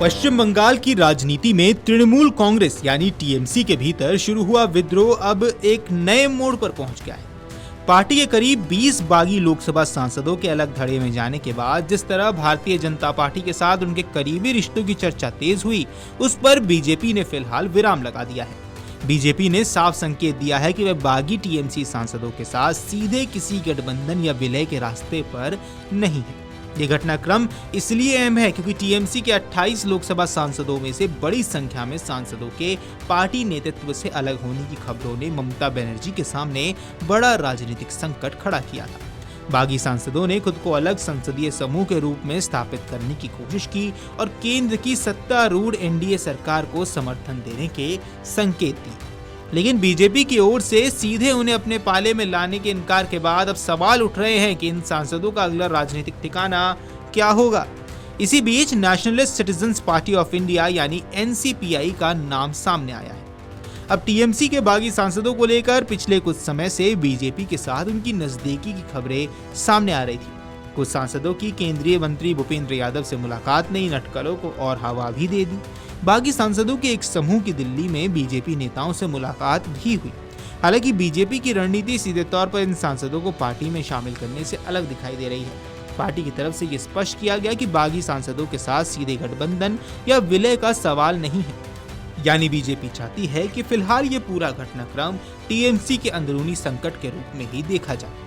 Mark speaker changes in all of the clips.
Speaker 1: पश्चिम बंगाल की राजनीति में तृणमूल कांग्रेस यानी टीएमसी के भीतर शुरू हुआ विद्रोह अब एक नए मोड़ पर पहुंच गया है। पार्टी के करीब 20 बागी लोकसभा सांसदों के अलग धड़े में जाने के बाद जिस तरह भारतीय जनता पार्टी के साथ उनके करीबी रिश्तों की चर्चा तेज हुई, उस पर बीजेपी ने फिलहाल विराम लगा दिया है। बीजेपी ने साफ संकेत दिया है कि वह बागी टीएमसी सांसदों के साथ सीधे किसी गठबंधन या विलय के रास्ते पर नहीं है। ये घटनाक्रम इसलिए अहम है क्योंकि टीएमसी के 28 लोकसभा सांसदों में से बड़ी संख्या में सांसदों के पार्टी नेतृत्व से अलग होने की खबरों ने ममता बनर्जी के सामने बड़ा राजनीतिक संकट खड़ा किया था। बागी सांसदों ने खुद को अलग संसदीय समूह के रूप में स्थापित करने की कोशिश की और केंद्र की सत्तारूढ़ एनडीए सरकार को समर्थन देने के संकेत दिए, लेकिन बीजेपी की ओर से सीधे उन्हें अपने पाले में लाने के इनकार के बाद अब सवाल उठ रहे हैं कि इन सांसदों का अगला राजनीतिक ठिकाना क्या होगा। इसी बीच nationalist citizens party of India यानी एनसीपीआई का नाम सामने आया है। अब टीएमसी के बागी सांसदों को लेकर पिछले कुछ समय से बीजेपी के साथ उनकी नजदीकी की खबरें सामने आ रही थी। कुछ सांसदों की केंद्रीय मंत्री भूपेंद्र यादव से मुलाकात ने इन अटकलों को और हवा भी दे दी। बागी सांसदों के एक समूह की दिल्ली में बीजेपी नेताओं से मुलाकात भी हुई। हालांकि बीजेपी की रणनीति सीधे तौर पर इन सांसदों को पार्टी में शामिल करने से अलग दिखाई दे रही है। पार्टी की तरफ से ये स्पष्ट किया गया कि बागी सांसदों के साथ सीधे गठबंधन या विलय का सवाल नहीं है। यानी बीजेपी चाहती है कि फिलहाल ये पूरा घटनाक्रम टीएमसी के अंदरूनी संकट के रूप में ही देखा जाए।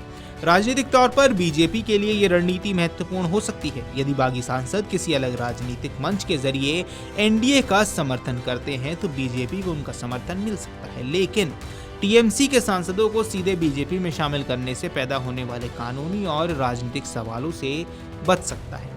Speaker 1: राजनीतिक तौर पर बीजेपी के लिए ये रणनीति महत्वपूर्ण हो सकती है। यदि बागी सांसद किसी अलग राजनीतिक मंच के जरिए एनडीए का समर्थन करते हैं तो बीजेपी को उनका समर्थन मिल सकता है, लेकिन टीएमसी के सांसदों को सीधे बीजेपी में शामिल करने से पैदा होने वाले कानूनी और राजनीतिक सवालों से बच सकता है।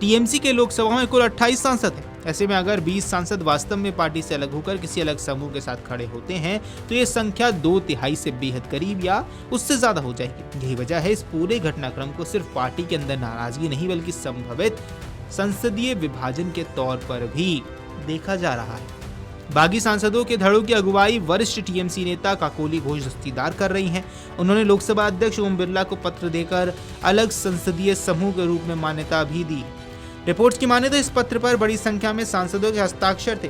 Speaker 1: टीएमसी के लोकसभा में कुल 28 सांसद हैं। ऐसे में अगर 20 सांसद वास्तव में पार्टी से अलग होकर किसी अलग समूह के साथ खड़े होते हैं तो ये संख्या 2/3 से बेहद करीब या उससे ज्यादा हो जाएगी। यही वजह है इस पूरे घटनाक्रम को सिर्फ पार्टी के अंदर नाराजगी नहीं बल्कि संभवित संसदीय विभाजन के तौर पर भी देखा जा रहा है। बागी सांसदों के धड़ों की अगुवाई वरिष्ठ टीएमसी नेता काकोली घोष दस्तीदार कर रही हैं। उन्होंने लोकसभा अध्यक्ष ओम बिरला को पत्र देकर अलग संसदीय समूह के रूप में मान्यता भी दी। रिपोर्ट्स की माने तो इस पत्र पर बड़ी संख्या में सांसदों के हस्ताक्षर थे।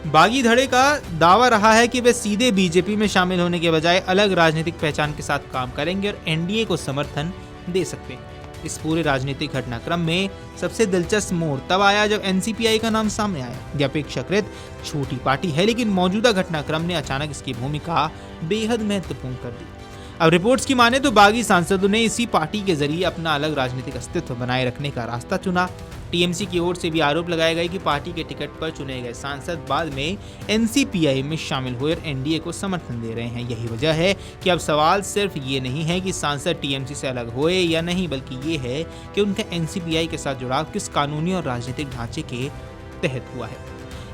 Speaker 1: बागी धड़े का दावा रहा है कि वे सीधे बीजेपी में शामिल होने के बजाय अलग राजनीतिक पहचान के साथ काम करेंगे और एनडीए को समर्थन दे सकते हैं। इस पूरे राजनीतिक घटनाक्रम में सबसे दिलचस्प मोड़ तब आया जब एनसीपीआई का नाम सामने आया। यह अपेक्षाकृत छोटी पार्टी है, लेकिन मौजूदा घटनाक्रम ने अचानक इसकी भूमिका बेहद महत्वपूर्ण कर दी। अब रिपोर्ट्स की माने तो बागी सांसदों ने इसी पार्टी के जरिए अपना अलग राजनीतिक अस्तित्व बनाए रखने का रास्ता चुना। टीएमसी की ओर से भी आरोप लगाया गया कि पार्टी के टिकट पर चुने गए सांसद बाद में एनसीपीआई में शामिल हुए और एनडीए को समर्थन दे रहे हैं। यही वजह है कि अब सवाल सिर्फ ये नहीं है कि सांसद टीएमसी से अलग हुए या नहीं, बल्कि ये है कि उनका एनसीपीआई के साथ जुड़ाव किस कानूनी और राजनीतिक ढांचे के तहत हुआ है।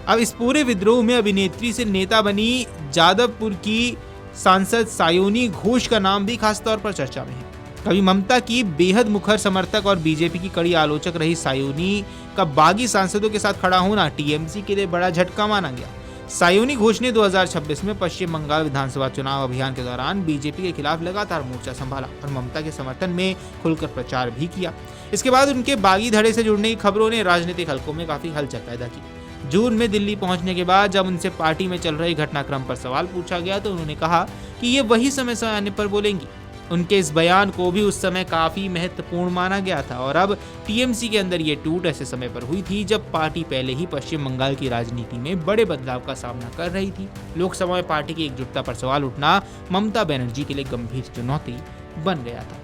Speaker 1: अब इस पूरे विद्रोह में अभिनेत्री से नेता बनी जादवपुर की सांसद सायोनी घोष का नाम भी खास तौर पर चर्चा में है। कभी ममता की बेहद मुखर समर्थक और बीजेपी की कड़ी आलोचक रही सायोनी का बागी सांसदों के साथ खड़ा होना टीएमसी के लिए बड़ा झटका माना गया। सायोनी घोष ने 2026 में पश्चिम बंगाल विधानसभा चुनाव अभियान के दौरान बीजेपी के खिलाफ लगातार मोर्चा संभाला और ममता के समर्थन में खुलकर प्रचार भी किया। इसके बाद उनके बागी धड़े से जुड़ने की खबरों ने राजनीतिक हलकों में काफी हलचल पैदा की। जून में दिल्ली पहुंचने के बाद जब उनसे पार्टी में चल रहे घटनाक्रम पर सवाल पूछा गया तो उन्होंने कहा कि ये वही समय आने पर बोलेंगी। उनके इस बयान को भी उस समय काफी महत्वपूर्ण माना गया था और अब टीएमसी के अंदर ये टूट ऐसे समय पर हुई थी जब पार्टी पहले ही पश्चिम बंगाल की राजनीति में बड़े बदलाव का सामना कर रही थी। लोकसभा में पार्टी की एकजुटता पर सवाल उठना ममता बनर्जी के लिए गंभीर चुनौती बन गया था।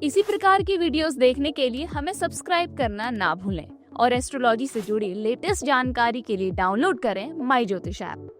Speaker 2: इसी प्रकार की वीडियोस देखने के लिए हमें सब्सक्राइब करना ना भूलें और एस्ट्रोलॉजी से जुड़ी लेटेस्ट जानकारी के लिए डाउनलोड करें माई ज्योतिष ऐप।